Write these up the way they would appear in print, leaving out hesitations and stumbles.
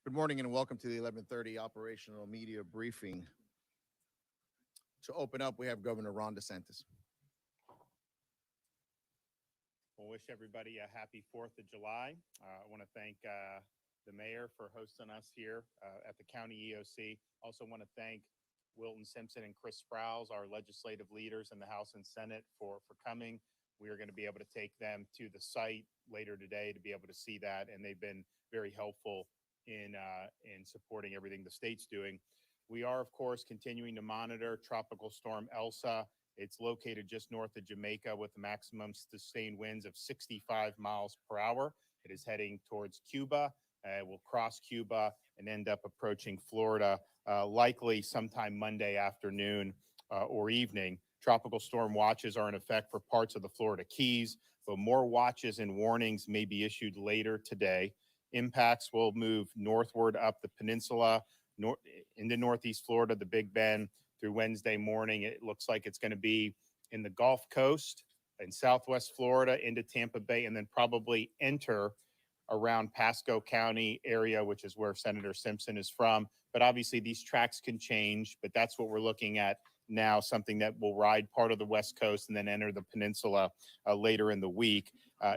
Good morning and welcome to the 11:30 operational media briefing. To open up, we have Governor Ron DeSantis. We'll wish everybody a happy 4th of July. I want to thank the mayor for hosting us here at the county EOC. Also want to thank Wilton Simpson and Chris Sprouse, our legislative leaders in the House and Senate, for coming. We are going to be able to take them to the site later today to be able to see that, and they've been very helpful in supporting everything the state's doing. We are, of course, continuing to monitor Tropical Storm Elsa. It's located just north of Jamaica with maximum sustained winds of 65 miles per hour. It is heading towards Cuba. It will cross Cuba and end up approaching Florida, likely sometime Monday afternoon or evening. Tropical storm watches are in effect for parts of the Florida Keys, but more watches and warnings may be issued later today. Impacts will move northward up the peninsula, into northeast Florida, the Big Bend, through Wednesday morning. It looks like it's going to be in the Gulf Coast and southwest Florida into Tampa Bay, and then probably enter around Pasco County area, which is where Senator Simpson is from. But obviously these tracks can change, but that's what we're looking at now, something that will ride part of the West Coast and then enter the peninsula later in the week.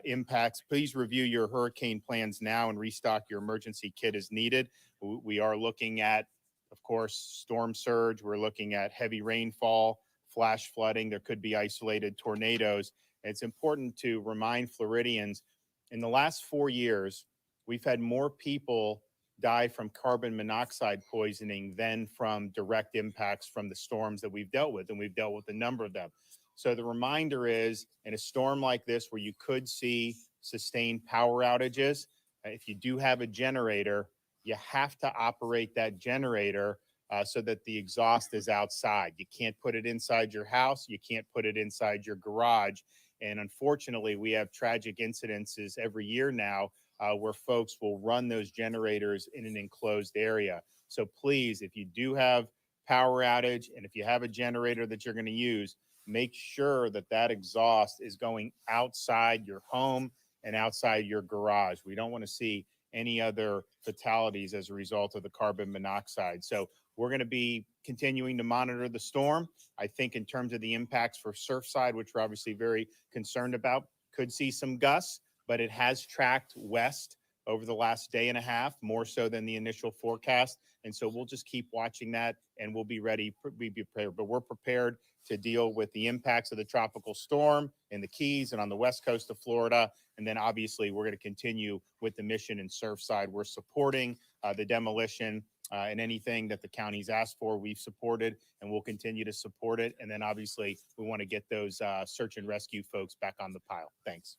Impacts, please review your hurricane plans now and restock your emergency kit as needed. We are looking at, of course, storm surge. We're looking at heavy rainfall, flash flooding. There could be isolated tornadoes. It's important to remind Floridians, in the last 4 years, we've had more people die from carbon monoxide poisoning than from direct impacts from the storms that we've dealt with, and we've dealt with a number of them. So the reminder is, in a storm like this where you could see sustained power outages, if you do have a generator, you have to operate that generator so that the exhaust is outside. You can't put it inside your house. You can't put it inside your garage. And unfortunately, we have tragic incidences every year now where folks will run those generators in an enclosed area. So please, if you do have power outage and if you have a generator that you're going to use, make sure that that exhaust is going outside your home and outside your garage. We don't want to see any other fatalities as a result of the carbon monoxide. So we're going to be continuing to monitor the storm. I think in terms of the impacts for Surfside, which we're obviously very concerned about, could see some gusts, but it has tracked west over the last day and a half, more so than the initial forecast. And so we'll just keep watching that and we'll be ready, be prepared. But we're prepared to deal with the impacts of the tropical storm in the Keys and on the west coast of Florida. And then obviously we're going to continue with the mission in Surfside. We're supporting the demolition and anything that the county's asked for, we've supported and we'll continue to support it. And then obviously we want to get those search and rescue folks back on the pile. Thanks.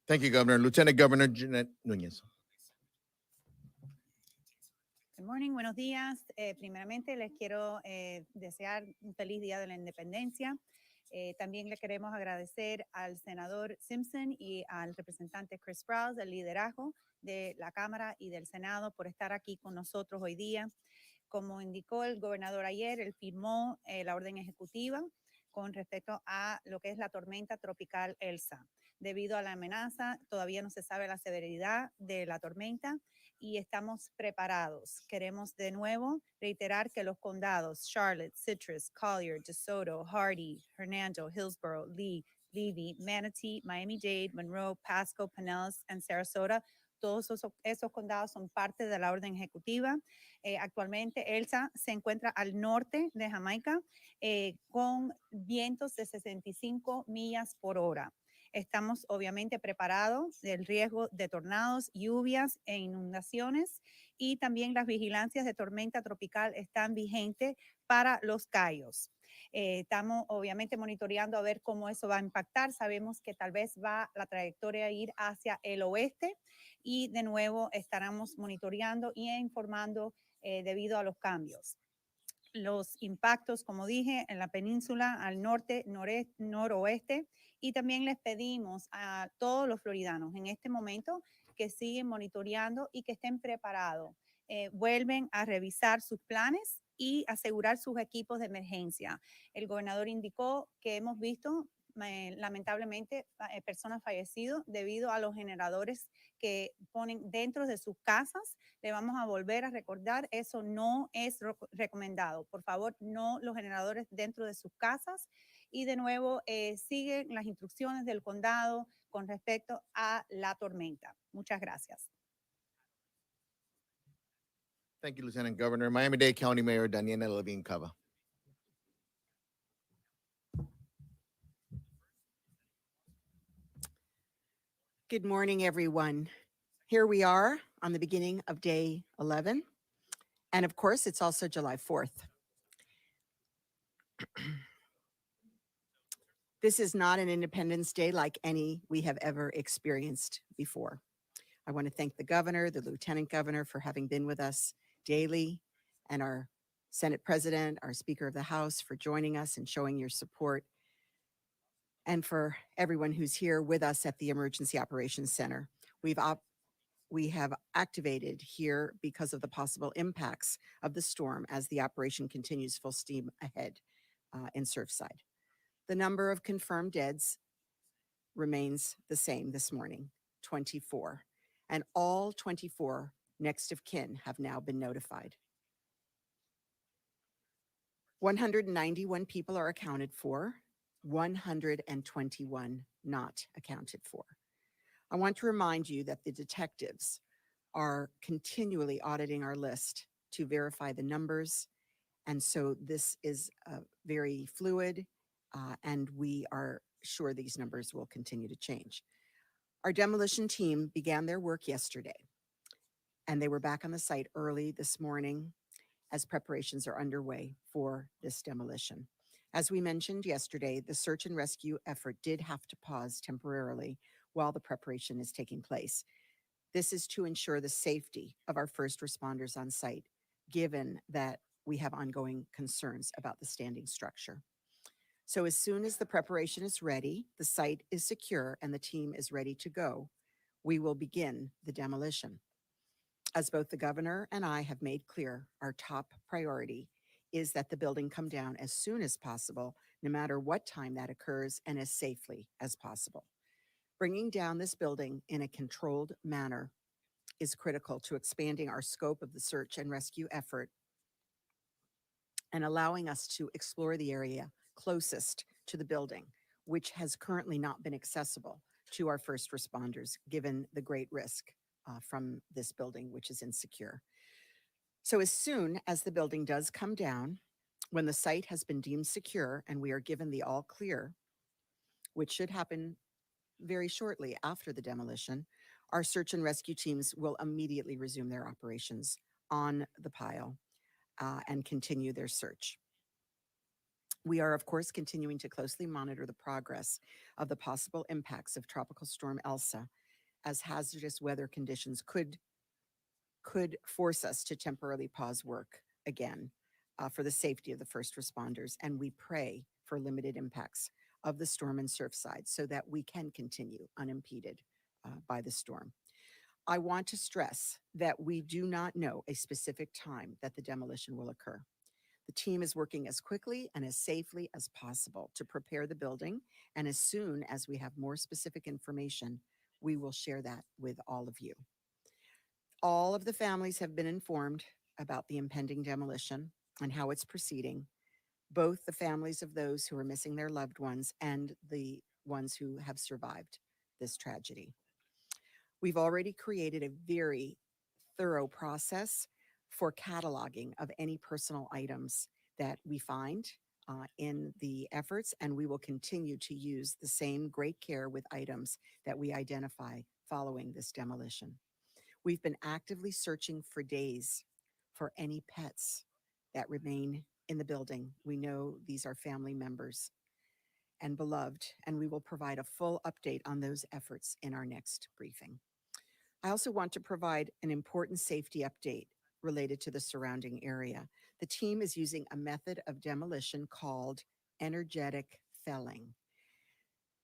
Thank you, Governor. Lieutenant Governor Jeanette Núñez. Good morning, buenos días. Primeramente les quiero desear un feliz Día de la Independencia. También le queremos agradecer al senador Simpson y al representante Chris Sprouse del liderazgo de la Cámara y del Senado por estar aquí con nosotros hoy día. Como indicó el gobernador ayer, él firmó la orden ejecutiva con respecto a lo que es la tormenta tropical Elsa. Debido a la amenaza, todavía no se sabe la severidad de la tormenta y estamos preparados. Queremos de nuevo reiterar que los condados Charlotte, Citrus, Collier, DeSoto, Hardy, Hernando, Hillsborough, Lee, Levy, Manatee, Miami-Dade, Monroe, Pasco, Pinellas y Sarasota, todos esos condados son parte de la orden ejecutiva. Actualmente Elsa se encuentra al norte de Jamaica con vientos de 65 millas por hora. Estamos obviamente preparados del riesgo de tornados, lluvias e inundaciones y también las vigilancias de tormenta tropical están vigentes para los Cayos. Estamos obviamente monitoreando a ver cómo eso va a impactar. Sabemos que tal vez va la trayectoria a ir hacia el oeste y de nuevo estaremos monitoreando e informando debido a los cambios. Los impactos, como dije, en la península al norte, noroeste, y también les pedimos a todos los floridanos en este momento que siguen monitoreando y que estén preparados. Vuelven a revisar sus planes y asegurar sus equipos de emergencia. El gobernador indicó que hemos visto lamentablemente personas fallecidas debido a los generadores que ponen dentro de sus casas. Le vamos a volver a recordar, eso no es recomendado. Por favor, no los generadores dentro de sus casas. Y de nuevo, siguen las instrucciones del condado con respecto a la tormenta. Muchas gracias. Thank you, Lieutenant Governor. Miami-Dade County Mayor Daniela Levine Cava. Good morning, everyone. Here we are on the beginning of day 11. And of course, it's also July 4th. This is not an Independence Day like any we have ever experienced before. I want to thank the governor, the lieutenant governor for having been with us daily, and our Senate President, our Speaker of the House for joining us and showing your support, and for everyone who's here with us at the Emergency Operations Center. We have activated here because of the possible impacts of the storm as the operation continues full steam ahead in Surfside. The number of confirmed deaths remains the same this morning, 24, and all 24 next of kin have now been notified. 191 people are accounted for, 121 not accounted for. I want to remind you that the detectives are continually auditing our list to verify the numbers. And so this is very fluid, and we are sure these numbers will continue to change. Our demolition team began their work yesterday, and they were back on the site early this morning as preparations are underway for this demolition. As we mentioned yesterday, the search and rescue effort did have to pause temporarily while the preparation is taking place. This is to ensure the safety of our first responders on site, given that we have ongoing concerns about the standing structure. So as soon as the preparation is ready, the site is secure, and the team is ready to go, we will begin the demolition. As both the governor and I have made clear, our top priority is that the building come down as soon as possible, no matter what time that occurs, and as safely as possible. Bringing down this building in a controlled manner is critical to expanding our scope of the search and rescue effort and allowing us to explore the area closest to the building, which has currently not been accessible to our first responders, given the great risk from this building, which is insecure. So as soon as the building does come down, when the site has been deemed secure and we are given the all clear, which should happen very shortly after the demolition, our search and rescue teams will immediately resume their operations on the pile and continue their search. We are, of course, continuing to closely monitor the progress of the possible impacts of Tropical Storm Elsa, as hazardous weather conditions could force us to temporarily pause work again for the safety of the first responders. And we pray for limited impacts of the storm in Surfside so that we can continue unimpeded by the storm. I want to stress that we do not know a specific time that the demolition will occur. The team is working as quickly and as safely as possible to prepare the building, and as soon as we have more specific information, we will share that with all of you. All of the families have been informed about the impending demolition and how it's proceeding, both the families of those who are missing their loved ones and the ones who have survived this tragedy. We've already created a very thorough process for cataloging of any personal items that we find in the efforts, and we will continue to use the same great care with items that we identify following this demolition. We've been actively searching for days for any pets that remain in the building. We know these are family members and beloved, and we will provide a full update on those efforts in our next briefing. I also want to provide an important safety update related to the surrounding area. The team is using a method of demolition called energetic felling.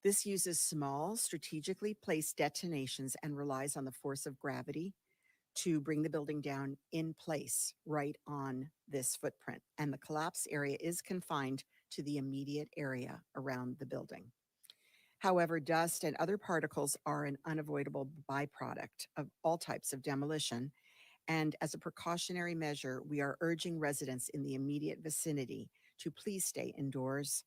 This uses small, strategically placed detonations and relies on the force of gravity to bring the building down in place right on this footprint. And the collapse area is confined to the immediate area around the building. However, dust and other particles are an unavoidable byproduct of all types of demolition. And as a precautionary measure, we are urging residents in the immediate vicinity to please stay indoors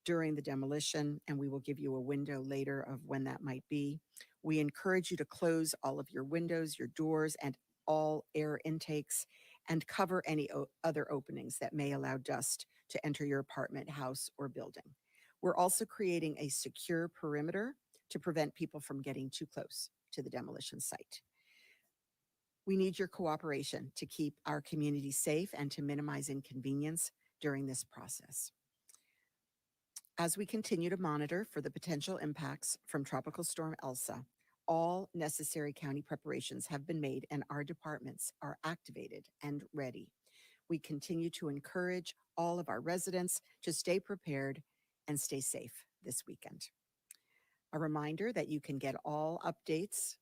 during the demolition, and we will give you a window later of when that might be. We encourage you to close all of your windows, your doors, and all air intakes, and cover any other openings that may allow dust to enter your apartment, house, or building. We're also creating a secure perimeter to prevent people from getting too close to the demolition site. We need your cooperation to keep our community safe and to minimize inconvenience during this process. As we continue to monitor for the potential impacts from Tropical Storm Elsa, all necessary county preparations have been made and our departments are activated and ready. We continue to encourage all of our residents to stay prepared and stay safe this weekend. A reminder that you can get all updates,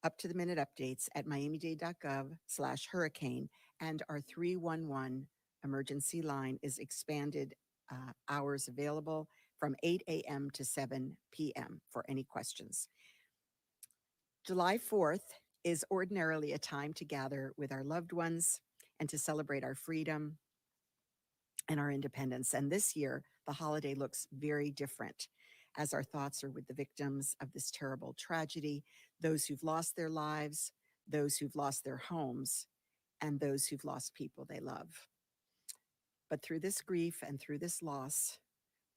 up-to-the-minute updates at miamidade.gov/hurricane, and our 311 emergency line is expanded hours available from 8 a.m. to 7 p.m. for any questions. July 4th is ordinarily a time to gather with our loved ones and to celebrate our freedom and our independence. And this year, the holiday looks very different, as our thoughts are with the victims of this terrible tragedy, those who've lost their lives, those who've lost their homes, and those who've lost people they love. But through this grief and through this loss,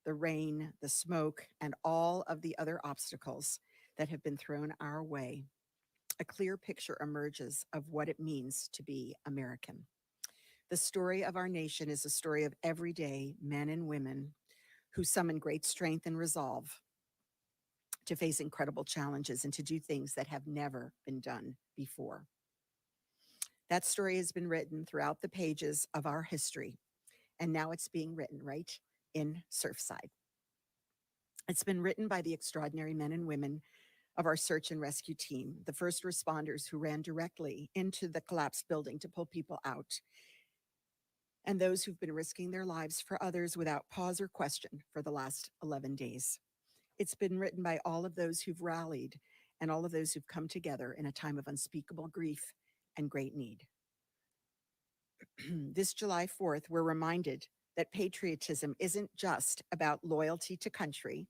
the rain, the smoke, and all of the other obstacles that have been thrown our way, a clear picture emerges of what it means to be American. The story of our nation is a story of everyday men and women who summon great strength and resolve to face incredible challenges and to do things that have never been done before. That story has been written throughout the pages of our history, and now it's being written right in Surfside. It's been written by the extraordinary men and women of our search and rescue team, the first responders who ran directly into the collapsed building to pull people out, and those who've been risking their lives for others without pause or question for the last 11 days. It's been written by all of those who've rallied and all of those who've come together in a time of unspeakable grief and great need. This July 4th, we're reminded that patriotism isn't just about loyalty to country,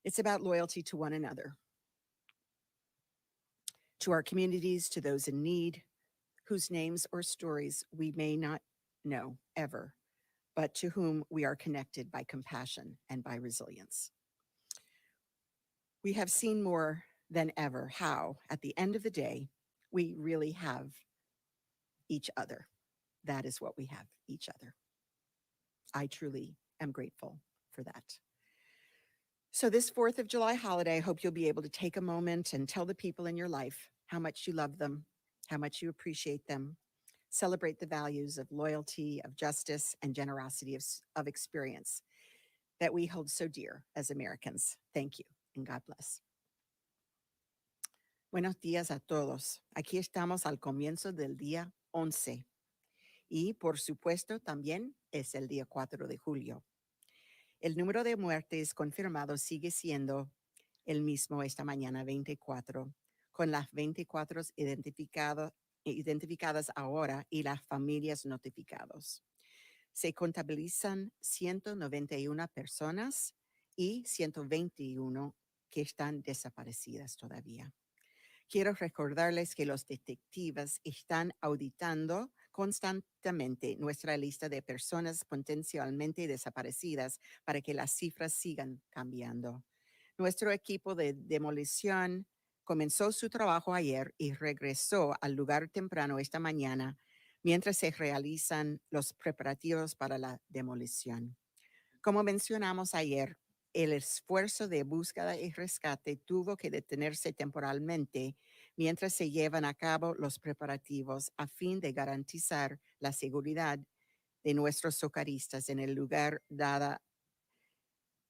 it's about loyalty to one another, to our communities, to those in need, whose names or stories we may not know ever, but to whom we are connected by compassion and by resilience. We have seen more than ever how, at the end of the day, we really have each other. That is what we have, each other. I truly am grateful for that. So this 4th of July holiday, I hope you'll be able to take a moment and tell the people in your life how much you love them, how much you appreciate them. Celebrate the values of loyalty, of justice, and generosity of experience that we hold so dear as Americans. Thank you, and God bless. Buenos días a todos. Aquí estamos al comienzo del día 11. Y, por supuesto, también es el día 4 de julio. El número de muertes confirmados sigue siendo el mismo esta mañana, 24, con las 24 identificadas ahora y las familias notificados. Se contabilizan 191 personas y 121 que están desaparecidas todavía. Quiero recordarles que los detectives están auditando constantemente nuestra lista de personas potencialmente desaparecidas para que las cifras sigan cambiando. Nuestro equipo de demolición comenzó su trabajo ayer y regresó al lugar temprano esta mañana mientras se realizan los preparativos para la demolición. Como mencionamos ayer, el esfuerzo de búsqueda y rescate tuvo que detenerse temporalmente mientras se llevan a cabo los preparativos a fin de garantizar la seguridad de nuestros socorristas en el lugar, dada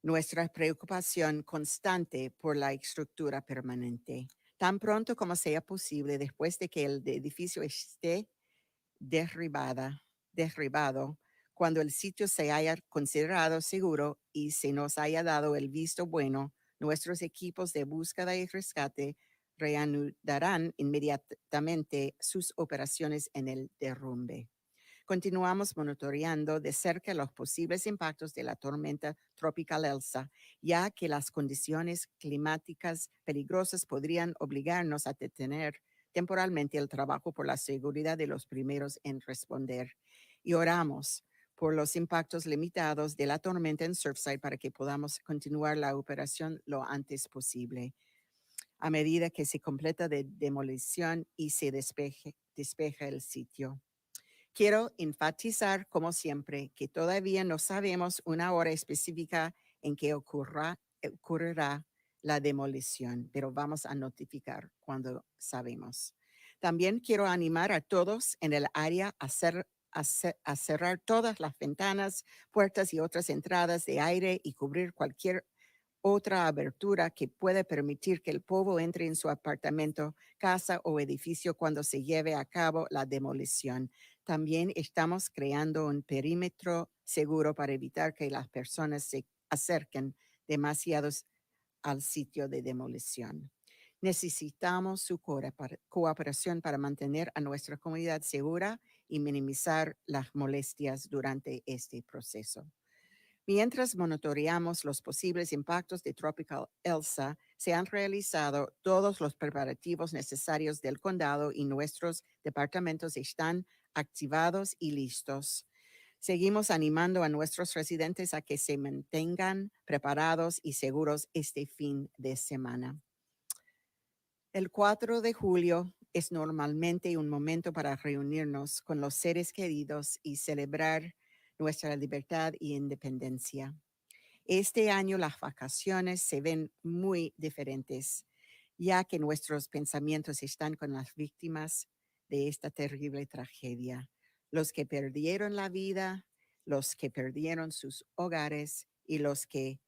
nuestra preocupación constante por la estructura permanente. Tan pronto como sea posible, después de que el edificio esté derribado, cuando el sitio se haya considerado seguro y se nos haya dado el visto bueno, Nuestros equipos de búsqueda y rescate reanudarán inmediatamente sus operaciones en el derrumbe. Continuamos monitoreando de cerca los posibles impactos de la tormenta tropical Elsa, ya que las condiciones climáticas peligrosas podrían obligarnos a detener temporalmente el trabajo por la seguridad de los primeros en responder. Y oramos por los impactos limitados de la tormenta en Surfside para que podamos continuar la operación lo antes posible a medida que se completa de demolición y se despeja el sitio. Quiero enfatizar, como siempre, que todavía no sabemos una hora específica en que ocurrirá la demolición, pero vamos a notificar cuando sabemos. También quiero animar a todos en el área a cerrar todas las ventanas, puertas y otras entradas de aire y cubrir cualquier otra abertura que puede permitir que el polvo entre en su apartamento, casa o edificio cuando se lleve a cabo la demolición. También estamos creando un perímetro seguro para evitar que las personas se acerquen demasiados al sitio de demolición. Necesitamos su cooperación para mantener a nuestra comunidad segura y minimizar las molestias durante este proceso. Mientras monitoreamos los posibles impactos de Tropical Elsa, se han realizado todos los preparativos necesarios del condado y nuestros departamentos están activados y listos. Seguimos animando a nuestros residentes a que se mantengan preparados y seguros este fin de semana. El 4 de julio es normalmente un momento para reunirnos con los seres queridos y celebrar nuestra libertad y independencia. Este año las vacaciones se ven muy diferentes, ya que nuestros pensamientos están con las víctimas de esta terrible tragedia, los que perdieron la vida, los que perdieron sus hogares y los que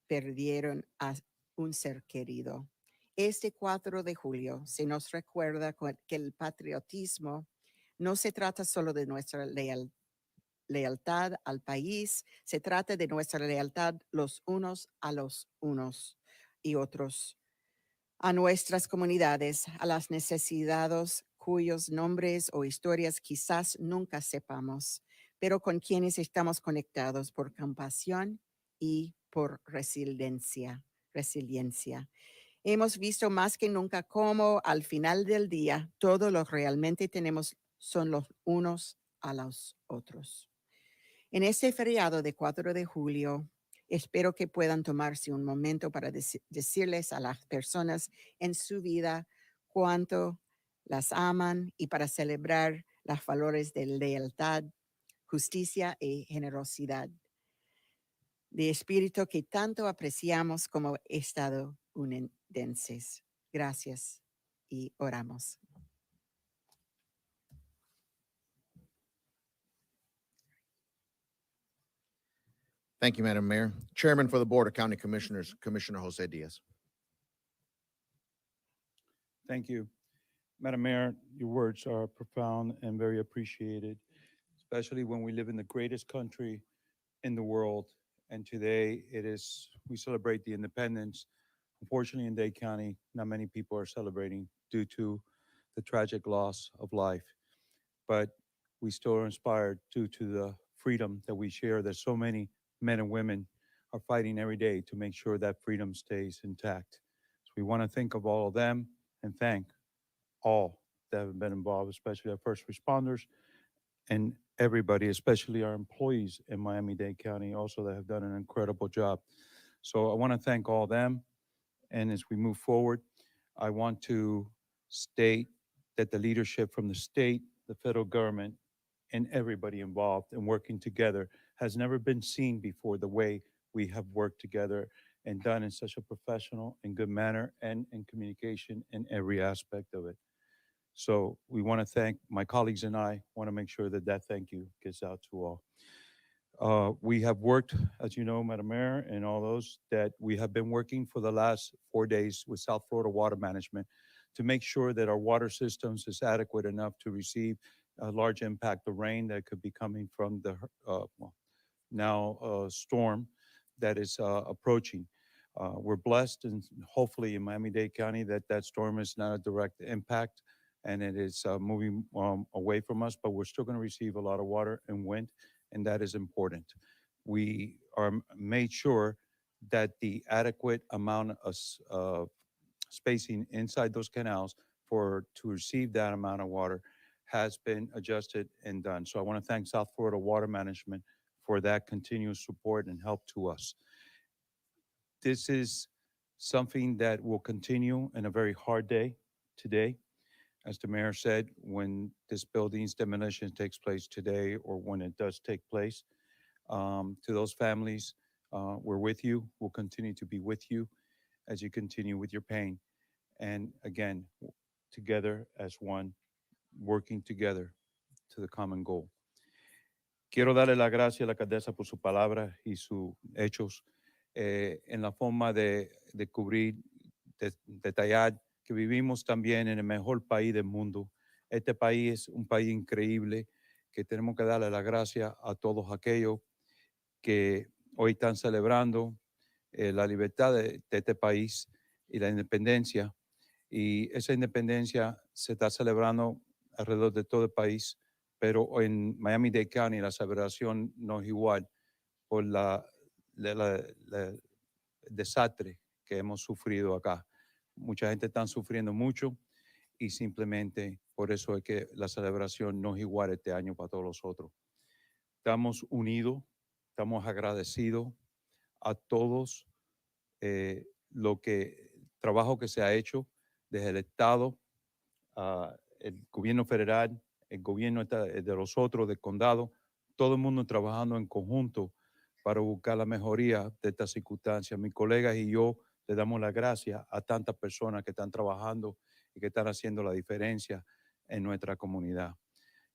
perdieron a un ser querido. Este 4 de julio se nos recuerda que el patriotismo no se trata solo de nuestra lealtad al país, se trata de nuestra lealtad los unos a los unos y otros, a nuestras comunidades, a las necesidades cuyos nombres o historias quizás nunca sepamos, pero con quienes estamos conectados por compasión y por resiliencia. Hemos visto más que nunca cómo al final del día todo lo realmente tenemos son los unos a los otros. En este feriado de 4 de julio, espero que puedan tomarse un momento para decirles a las personas en su vida cuánto las aman y para celebrar los valores de lealtad, justicia y generosidad, de espíritu que tanto apreciamos como estadounidenses. Gracias y oramos. Thank you, Madam Mayor. Chairman for the Board of County Commissioners, Commissioner Jose Diaz. Thank you. Madam Mayor, your words are profound and very appreciated, especially when we live in the greatest country in the world. And today we celebrate the independence. Unfortunately, in Dade County, not many people are celebrating due to the tragic loss of life. But we still are inspired due to the freedom that we share, that so many men and women are fighting every day to make sure that freedom stays intact. So we want to think of all of them and thank all that have been involved, especially our first responders and everybody, especially our employees in Miami-Dade County also that have done an incredible job. So I want to thank all of them. And as we move forward, I want to state that the leadership from the state, the federal government, and everybody involved in working together has never been seen before, the way we have worked together and done in such a professional and good manner and in communication in every aspect of it. So we want to thank my colleagues, and I want to make sure that that thank you gets out to all. We have worked, as you know, Madam Mayor, and all those, that we have been working for the last 4 days with South Florida Water Management to make sure that our water systems is adequate enough to receive a large impact of rain that could be coming from the storm that is approaching. We're blessed, and hopefully in Miami-Dade County that storm is not a direct impact and it is moving away from us, but we're still going to receive a lot of water and wind, and that is important. We are made sure that the adequate amount of spacing inside those canals to receive that amount of water has been adjusted and done. So I want to thank South Florida Water Management for that continuous support and help to us. This is something that will continue in a very hard day today. As the mayor said, when this building's demolition takes place today or when it does take place, to those families, we're with you. We'll continue to be with you as you continue with your pain. And again, together as one, working together to the common goal. Quiero darle las gracias a la alcaldesa por sus palabras y sus hechos en la forma de cubrir, de detallar que vivimos también en el mejor país del mundo. Este país es un país increíble que tenemos que darle las gracias a todos aquellos que hoy están celebrando la libertad de este país y la independencia. Y esa independencia se está celebrando alrededor de todo el país, pero en Miami-Dade County la celebración no es igual por el desastre que hemos sufrido acá. Mucha gente está sufriendo mucho y simplemente por eso es que la celebración no es igual este año para todos los otros. Estamos unidos, estamos agradecidos a todos trabajo que se ha hecho desde el Estado, el gobierno federal, el gobierno de los otros, del condado, todo el mundo trabajando en conjunto para buscar la mejoría de estas circunstancias. Mis colegas y yo le damos las gracias a tantas personas que están trabajando y que están haciendo la diferencia en nuestra comunidad.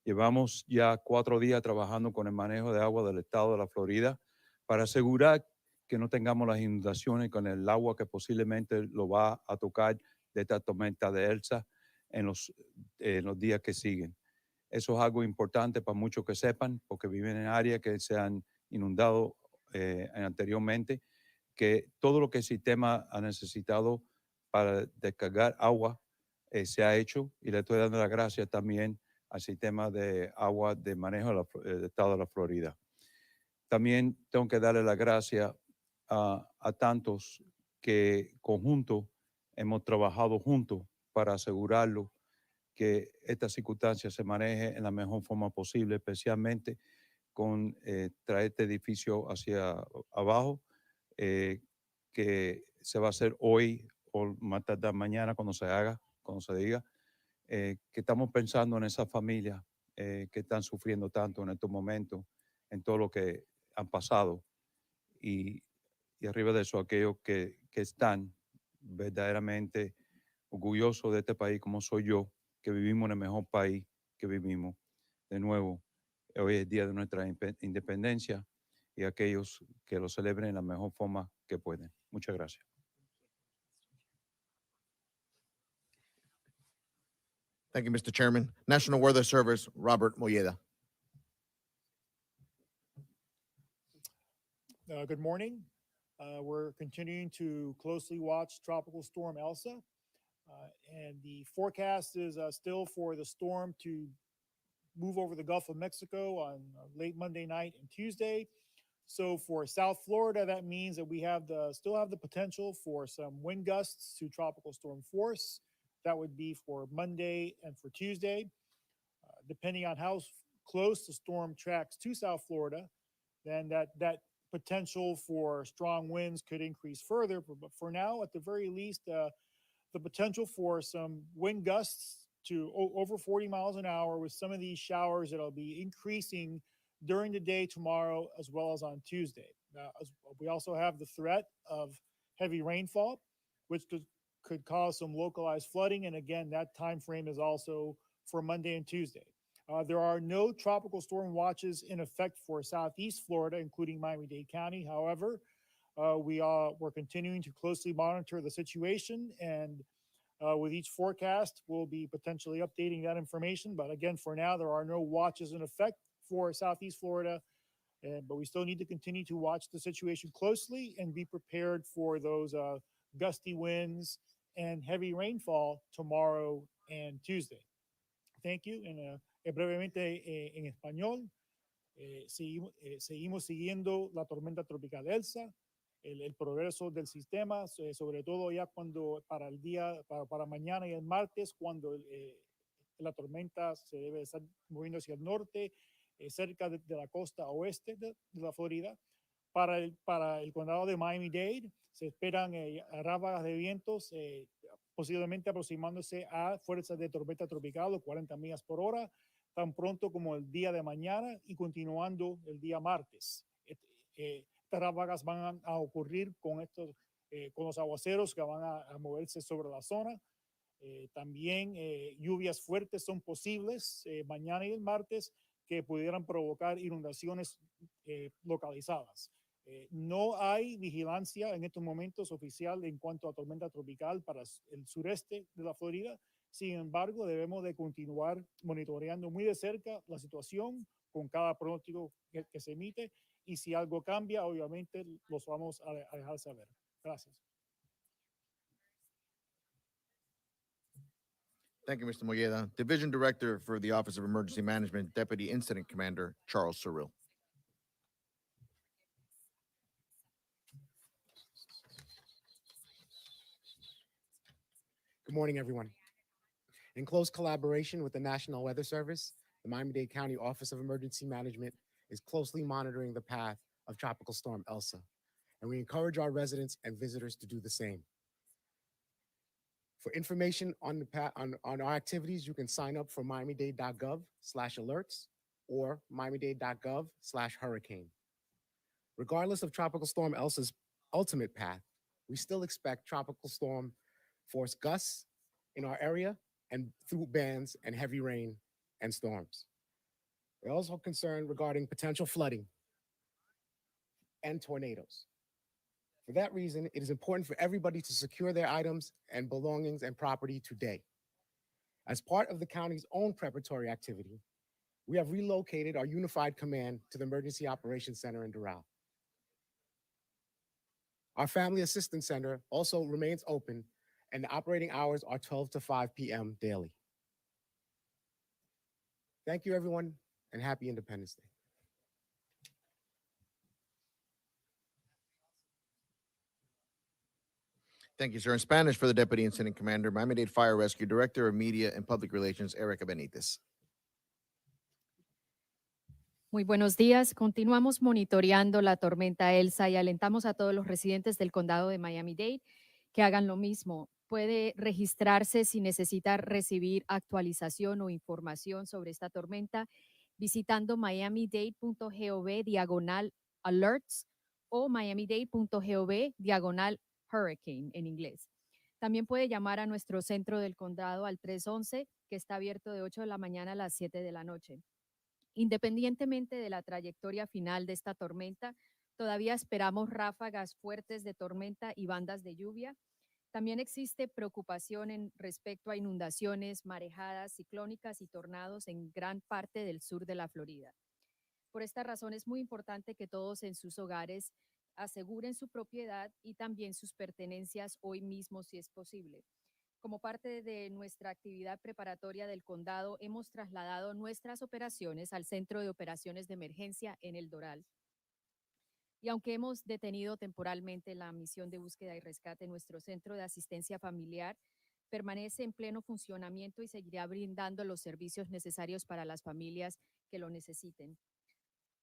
Llevamos ya 4 días trabajando con el manejo de agua del estado de la Florida para asegurar que no tengamos las inundaciones con el agua que posiblemente lo va a tocar de esta tormenta de Elsa en los días que siguen. Eso es algo importante para muchos que sepan, porque viven en áreas que se han inundado anteriormente, que todo lo que el sistema ha necesitado para descargar agua se ha hecho, y le estoy dando las gracias también al sistema de agua de manejo del estado de la Florida. También tengo que darle las gracias a tantos que conjunto hemos trabajado juntos para asegurarlo que esta circunstancia se maneje en la mejor forma posible, especialmente con traer este edificio hacia abajo, que se va a hacer hoy o más tarde mañana cuando se haga, cuando se diga, que estamos pensando en esas familias que están sufriendo tanto en estos momentos, en todo lo que han pasado, y arriba de eso aquellos que están verdaderamente orgullosos de este país como soy yo, que vivimos en el mejor país que vivimos. De nuevo, hoy es el día de nuestra independencia y aquellos que lo celebren en la mejor forma que pueden. Muchas gracias. Thank you, Mr. Chairman. National Weather Service, Robert Molleda. Good morning. We're continuing to closely watch Tropical Storm Elsa. And the forecast is still for the storm to move over the Gulf of Mexico on late Monday night and Tuesday. So for South Florida, that means that we still have the potential for some wind gusts to tropical storm force. That would be for Monday and for Tuesday. Depending on how close the storm tracks to South Florida, then that potential for strong winds could increase further. But for now, at the very least, the potential for some wind gusts to over 40 miles an hour with some of these showers that'll be increasing during the day tomorrow as well as on Tuesday. We also have the threat of heavy rainfall, which could cause some localized flooding. And again, that time frame is also for Monday and Tuesday. There are no tropical storm watches in effect for Southeast Florida, including Miami-Dade County. However, we're continuing to closely monitor the situation, and with each forecast, we'll be potentially updating that information. But again, for now, there are no watches in effect for Southeast Florida. But we still need to continue to watch the situation closely and be prepared for those gusty winds and heavy rainfall tomorrow and Tuesday. Thank you. Brevemente en español, seguimos siguiendo la tormenta tropical Elsa, el progreso del sistema, sobre todo ya cuando para el día, para mañana y el martes, cuando la tormenta se debe estar moviendo hacia el norte, cerca de la costa oeste de la Florida. Para el condado de Miami-Dade se esperan ráfagas de vientos posiblemente aproximándose a fuerzas de tormenta tropical o 40 millas por hora, tan pronto como el día de mañana y continuando el día martes. Estas ráfagas van a ocurrir con los aguaceros que van a moverse sobre la zona. También lluvias fuertes son posibles mañana y el martes que pudieran provocar inundaciones localizadas. No hay vigilancia en estos momentos oficial en cuanto a tormenta tropical para el sureste de la Florida. Sin embargo, debemos de continuar monitoreando muy de cerca la situación con cada pronóstico que se emite y si algo cambia, obviamente los vamos a dejar saber. Gracias. Thank you, Mr. Molleda. Division Director for the Office of Emergency Management, Deputy Incident Commander Charles Cyril. Good morning, everyone. In close collaboration with the National Weather Service, the Miami-Dade County Office of Emergency Management is closely monitoring the path of Tropical Storm Elsa, and we encourage our residents and visitors to do the same. For information on our activities, you can sign up for miamidade.gov/alerts or miamidade.gov/hurricane. Regardless of Tropical Storm Elsa's ultimate path, we still expect tropical storm force gusts in our area and through bands and heavy rain and storms. We're also concerned regarding potential flooding and tornadoes. For that reason, it is important for everybody to secure their items and belongings and property today. As part of the county's own preparatory activity, we have relocated our unified command to the Emergency Operations Center in Doral. Our Family Assistance Center also remains open and the operating hours are 12 to 5 p.m. daily. Thank you, everyone, and happy Independence Day. Thank you, sir. In Spanish for the Deputy Incident Commander, Miami-Dade Fire Rescue Director of Media and Public Relations, Erica Benitez. Muy buenos días. Continuamos monitoreando la tormenta Elsa y alentamos a todos los residentes del condado de Miami-Dade que hagan lo mismo. Puede registrarse si necesita recibir actualización o información sobre esta tormenta visitando miamidade.gov/alerts o miamidade.gov/hurricane en inglés. También puede llamar a nuestro centro del condado al 311, que está abierto de 8 de la mañana a las 7 de la noche. Independientemente de la trayectoria final de esta tormenta, todavía esperamos ráfagas fuertes de tormenta y bandas de lluvia. También existe preocupación en respecto a inundaciones, marejadas ciclónicas y tornados en gran parte del sur de la Florida. Por esta razón es muy importante que todos en sus hogares aseguren su propiedad y también sus pertenencias hoy mismo si es posible. Como parte de nuestra actividad preparatoria del condado, hemos trasladado nuestras operaciones al Centro de Operaciones de Emergencia en el Doral. Y aunque hemos detenido temporalmente la misión de búsqueda y rescate, nuestro centro de asistencia familiar permanece en pleno funcionamiento y seguirá brindando los servicios necesarios para las familias que lo necesiten.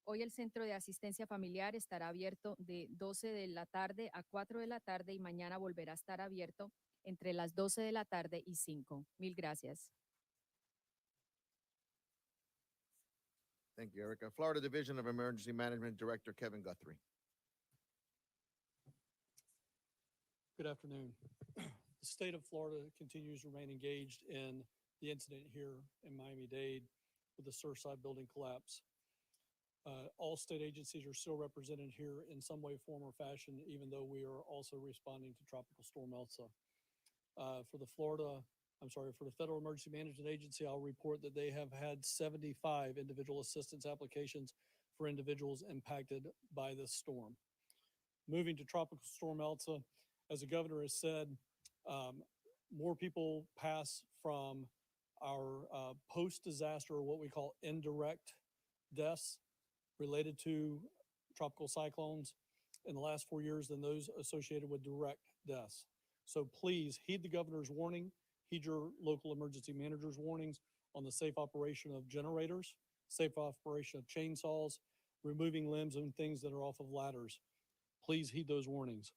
Hoy el centro de asistencia familiar estará abierto de 12 de la tarde a 4 de la tarde y mañana volverá a estar abierto entre las 12 de la tarde y 5. Mil gracias. Thank you, Erica. Florida Division of Emergency Management Director Kevin Guthrie. Good afternoon. The state of Florida continues to remain engaged in the incident here in Miami-Dade with the Surfside building collapse. All state agencies are still represented here in some way, form, or fashion, even though we are also responding to Tropical Storm Elsa. For the Federal Emergency Management Agency, I'll report that they have had 75 individual assistance applications for individuals impacted by this storm. Moving to Tropical Storm Elsa, as the governor has said, more people pass from our post-disaster, or what we call indirect deaths related to tropical cyclones in the last 4 years than those associated with direct deaths. So please heed the governor's warning, heed your local emergency manager's warnings on the safe operation of generators, safe operation of chainsaws, removing limbs and things that are off of ladders. Please heed those warnings.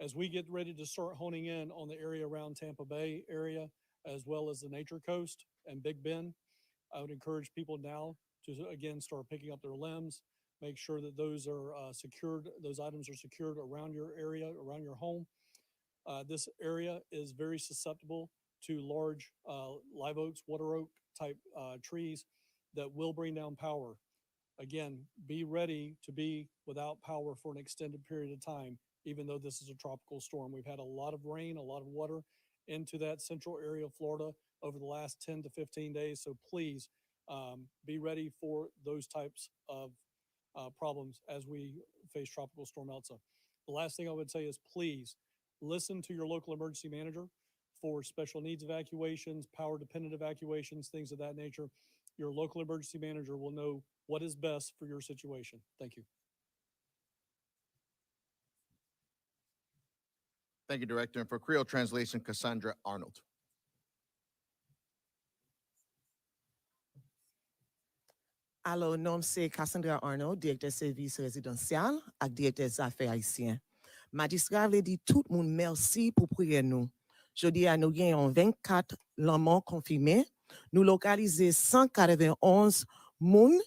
As we get ready to start honing in on the area around Tampa Bay area, as well as the Nature Coast and Big Bend, I would encourage people now to, again, start picking up their limbs, make sure that those are secured, those items are secured around your area, around your home. This area is very susceptible to large live oaks, water oak type trees that will bring down power. Again, be ready to be without power for an extended period of time, even though this is a tropical storm. We've had a lot of rain, a lot of water into that central area of Florida over the last 10 to 15 days. So please be ready for those types of problems as we face Tropical Storm Elsa. The last thing I would say is please listen to your local emergency manager for special needs evacuations, power dependent evacuations, things of that nature. Your local emergency manager will know what is best for your situation. Thank you. Thank you, Director. And for Creole translation, Cassandra Arnold. Alors, nom c'est Cassandra Arnold, directeur service résidentiel et directeur des affaires haïtiens. Magistrat vle dit tout le monde merci pour prier nous. Jeudi à nous gagnons 24 morts confirmés. Nous localisons 191 moun,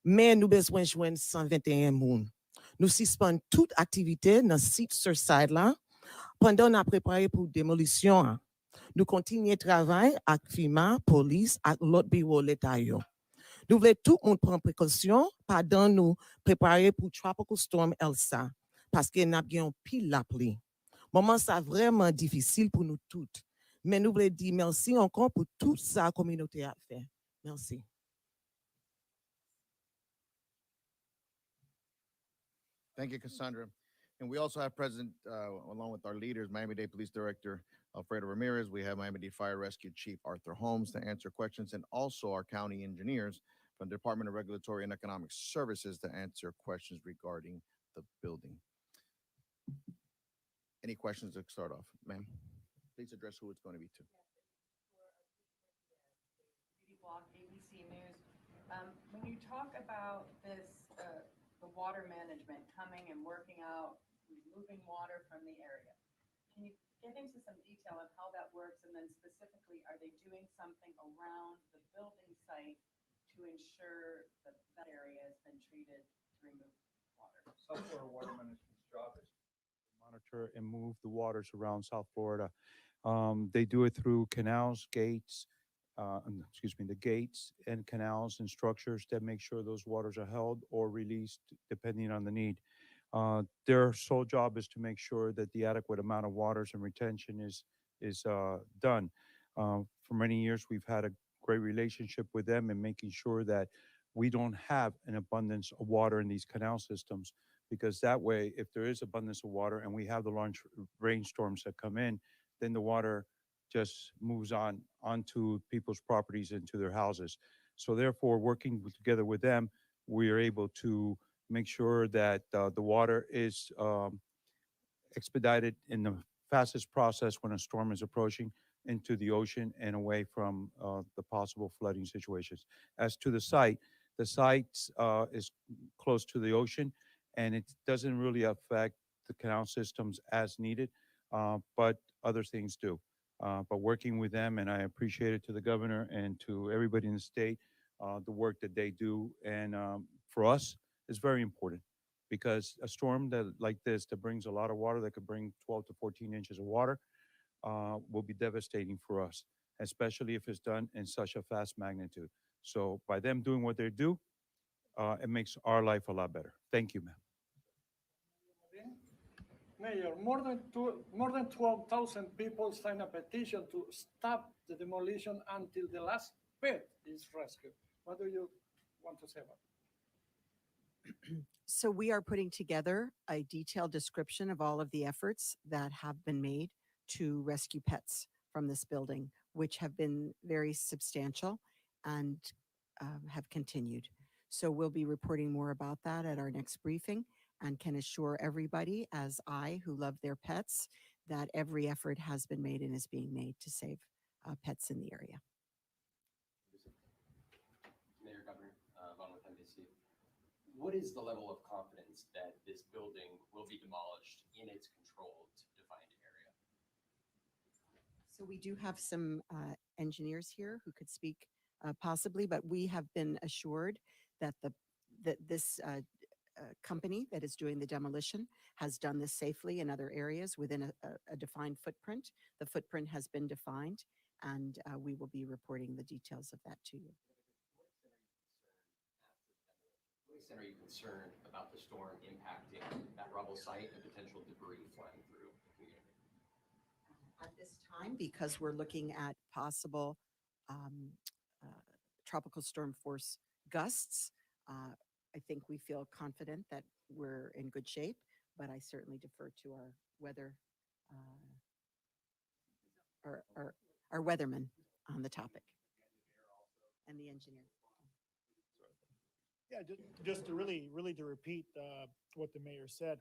mais nous besoin joindre 121 moun. Nous suspendons toute activité dans le site Surfside là pendant nous préparé pour démolition. Nous continuons travail avec FEMA, police et l'autre bureau l'État. Nous voulons tout le monde prendre précaution pendant nous préparer pour Tropical Storm Elsa parce que nous avons pile la pluie. Moment ça vraiment difficile pour nous toutes. Mais nous voulons dire merci encore pour tout ça la communauté a fait. Merci. Thank you, Cassandra. And we also have present, along with our leaders, Miami-Dade Police Director Alfredo Ramirez. We have Miami-Dade Fire Rescue Chief Arthur Holmes to answer questions, and also our county engineers from the Department of Regulatory and Economic Services to answer questions regarding the building. Any questions to start off, ma'am? Please address who it's going to be to. Blog ABC News. When you talk about this, the water management coming and working out, moving water from the area, can you get into some detail on how that works? And then specifically, are they doing something around the building site to ensure that that area has been treated to remove water? South Florida Water Management's job is to monitor and move the waters around South Florida. They do it through canals, gates, the gates and canals and structures that make sure those waters are held or released depending on the need. Their sole job is to make sure that the adequate amount of waters and retention is done. For many years, we've had a great relationship with them in making sure that we don't have an abundance of water in these canal systems, because that way, if there is abundance of water and we have the large rainstorms that come in, then the water just moves on onto people's properties, into their houses. So therefore, working together with them, we are able to make sure that the water is expedited in the fastest process when a storm is approaching into the ocean and away from the possible flooding situations. As to the site is close to the ocean, and it doesn't really affect the canal systems as needed, but other things do. But working with them, and I appreciate it to the governor and to everybody in the state, the work that they do. And for us, it's very important, because a storm like this that brings a lot of water, that could bring 12 to 14 inches of water, will be devastating for us, especially if it's done in such a fast magnitude. So by them doing what they do, it makes our life a lot better. Thank you, ma'am. Mayor, more than 12,000 people signed a petition to stop the demolition until the last pet is rescued. What do you want to say about it? So we are putting together a detailed description of all of the efforts that have been made to rescue pets from this building, which have been very substantial and have continued. So we'll be reporting more about that at our next briefing and can assure everybody, as I, who love their pets, that every effort has been made and is being made to save pets in the area. Mayor, Governor, along with NBC. What is the level of confidence that this building will be demolished in its controlled defined area? So we do have some engineers here who could speak possibly, but we have been assured that this company that is doing the demolition has done this safely in other areas within a defined footprint. The footprint has been defined, and we will be reporting the details of that to you. To what extent are you concerned about the storm impacting that rubble site and potential debris flying through the community? At this time, because we're looking at possible tropical storm force gusts, I think we feel confident that we're in good shape, but I certainly defer to our weather, our weatherman on the topic and the engineer. Yeah, just to really to repeat what the mayor said,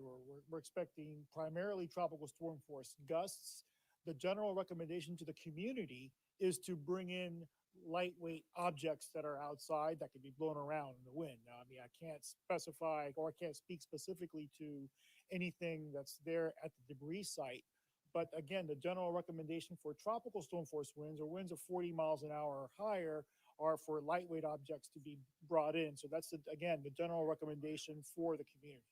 we're expecting primarily tropical storm force gusts. The general recommendation to the community is to bring in lightweight objects that are outside that can be blown around in the wind. Now, I mean, I can't specify or I can't speak specifically to anything that's there at the debris site. But again, the general recommendation for tropical storm force winds or winds of 40 miles an hour or higher are for lightweight objects to be brought in. So that's, again, the general recommendation for the community.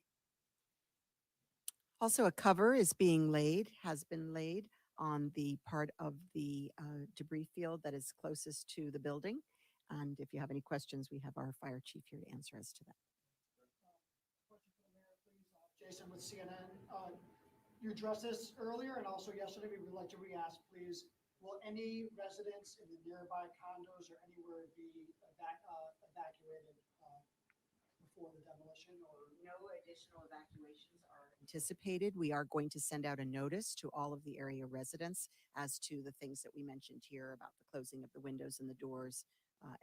Also, a cover is being laid, has been laid on the part of the debris field that is closest to the building. And if you have any questions, we have our fire chief here to answer as to that. Question for the mayor, please. Jason with CNN. You addressed this earlier and also yesterday. We would like to re-ask, please. Will any residents in the nearby condos or anywhere be evacuated before the demolition, or no additional evacuations are anticipated? We are going to send out a notice to all of the area residents as to the things that we mentioned here about the closing of the windows and the doors,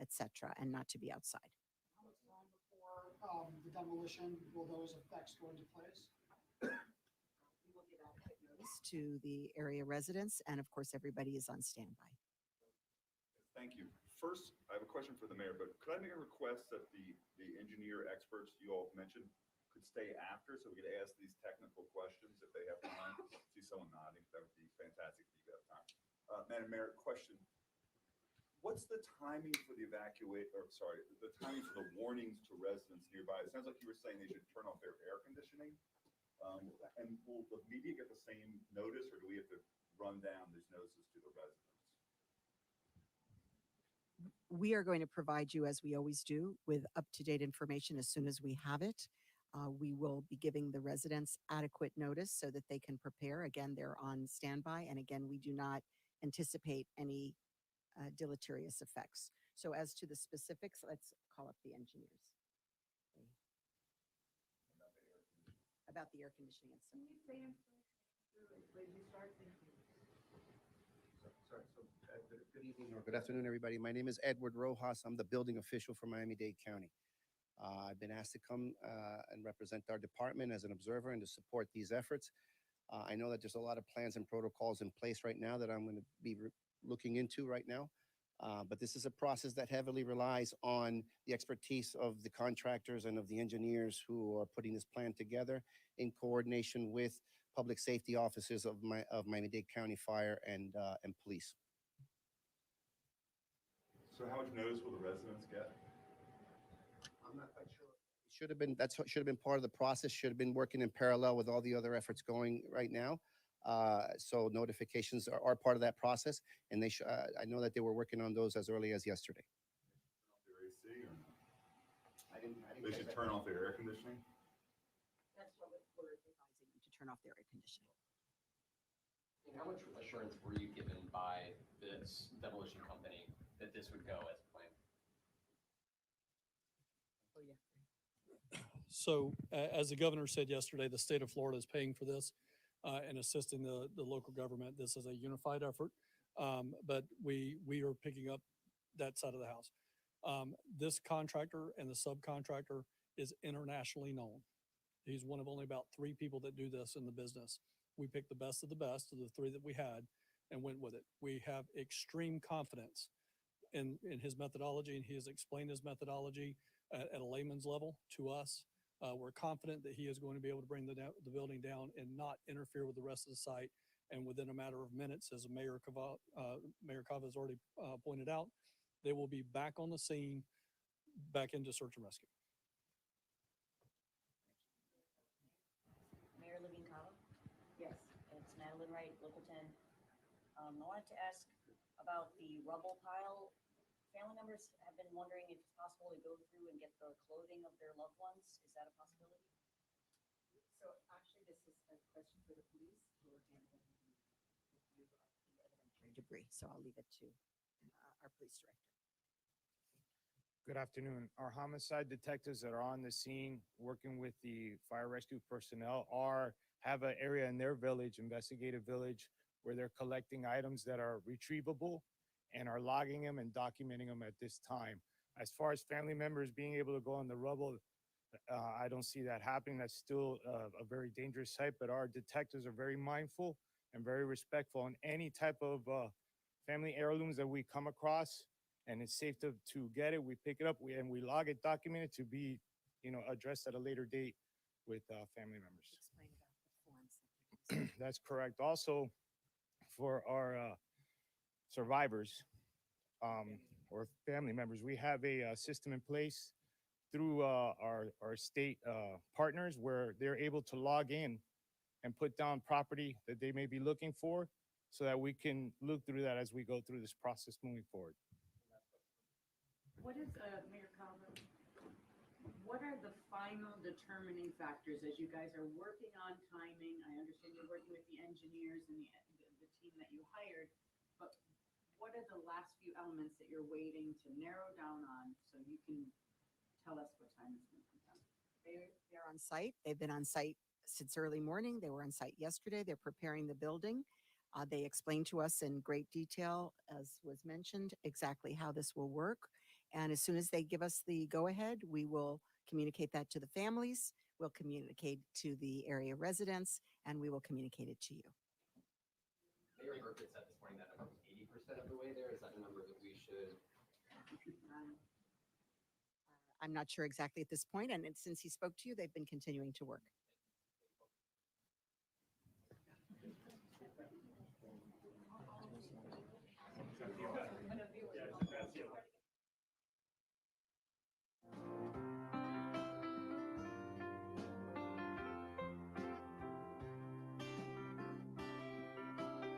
et cetera, and not to be outside. how much time before the demolition will those effects go into place? We will give adequate notice to the area residents, and of course, everybody is on standby. Thank you. First, I have a question for the mayor, but could I make a request that the engineer experts you all mentioned could stay after so we could ask these technical questions if they have time? See someone nodding. That would be fantastic if you could have time. Madam Mayor, question. What's the timing for the the timing for the warnings to residents nearby? It sounds like you were saying they should turn off their air conditioning. And will the media get the same notice, or do we have to run down these notices to the residents? We are going to provide you, as we always do, with up-to-date information as soon as we have it. We will be giving the residents adequate notice so that they can prepare. Again, they're on standby. And again, we do not anticipate any deleterious effects. So as to the specifics, let's call up the engineers. About the air conditioning and stuff. Good evening or good afternoon, everybody. My name is Edward Rojas. I'm the building official for Miami-Dade County. I've been asked to come and represent our department as an observer and to support these efforts. I know that there's a lot of plans and protocols in place right now that I'm going to be looking into right now. But this is a process that heavily relies on the expertise of the contractors and of the engineers who are putting this plan together in coordination with public safety officers of Miami-Dade County Fire and Police. So how much notice will the residents get? I'm not quite sure. Should have been part of the process. Should have been working in parallel with all the other efforts going right now. So notifications are part of that process, and I know that they were working on those as early as yesterday. Their AC or not? I didn't They should turn off their air conditioning? That's what we're advising them to turn off their air conditioning. And how much assurance were you given by this demolition company that this would go as planned? Oh, yeah. So as the governor said yesterday, the state of Florida is paying for this and assisting the local government. This is a unified effort, but we are picking up that side of the house. This contractor and the subcontractor is internationally known. He's one of only about 3 people that do this in the business. We picked the best of the best of the 3 that we had and went with it. We have extreme confidence in his methodology, and he has explained his methodology at a layman's level to us. We're confident that he is going to be able to bring the building down and not interfere with the rest of the site. And within a matter of minutes, as Mayor Cava has already pointed out, they will be back on the scene, back into search and rescue. Mayor Living Cava? Yes. It's Madeline Wright, Local 10. I wanted to ask about the rubble pile. Family members have been wondering if it's possible to go through and get the clothing of their loved ones. Is that a possibility? So actually, this is a question for the police who are handling the evidentiary debris. So I'll leave it to our police director. Good afternoon. Our homicide detectives that are on the scene working with the fire rescue personnel have an area in their village, investigative village, where they're collecting items that are retrievable and are logging them and documenting them at this time. As far as family members being able to go on the rubble, I don't see that happening. That's still a very dangerous site, but our detectives are very mindful and very respectful on any type of family heirlooms that we come across, and it's safe to get it. We pick it up and we log it, document it to be, addressed at a later date with family members. Explain about the forms. That's correct. Also, for our survivors or family members, we have a system in place through our state partners where they're able to log in and put down property that they may be looking for, so that we can look through that as we go through this process moving forward. What is, Mayor Cava, what are the final determining factors as you guys are working on timing? I understand you're working with the engineers and the team that you hired, but what are the last few elements that you're waiting to narrow down on so you can tell us what time it's going to come down? They're on site. They've been on site since early morning. They were on site yesterday. They're preparing the building. They explained to us in great detail, as was mentioned, exactly how this will work. And as soon as they give us the go-ahead, we will communicate that to the families, we'll communicate to the area residents, and we will communicate it to you. Mayor Burkett said this morning that number was 80% of the way there. Is that a number that we should? I'm not sure exactly at this point, and since he spoke to you, they've been continuing to work.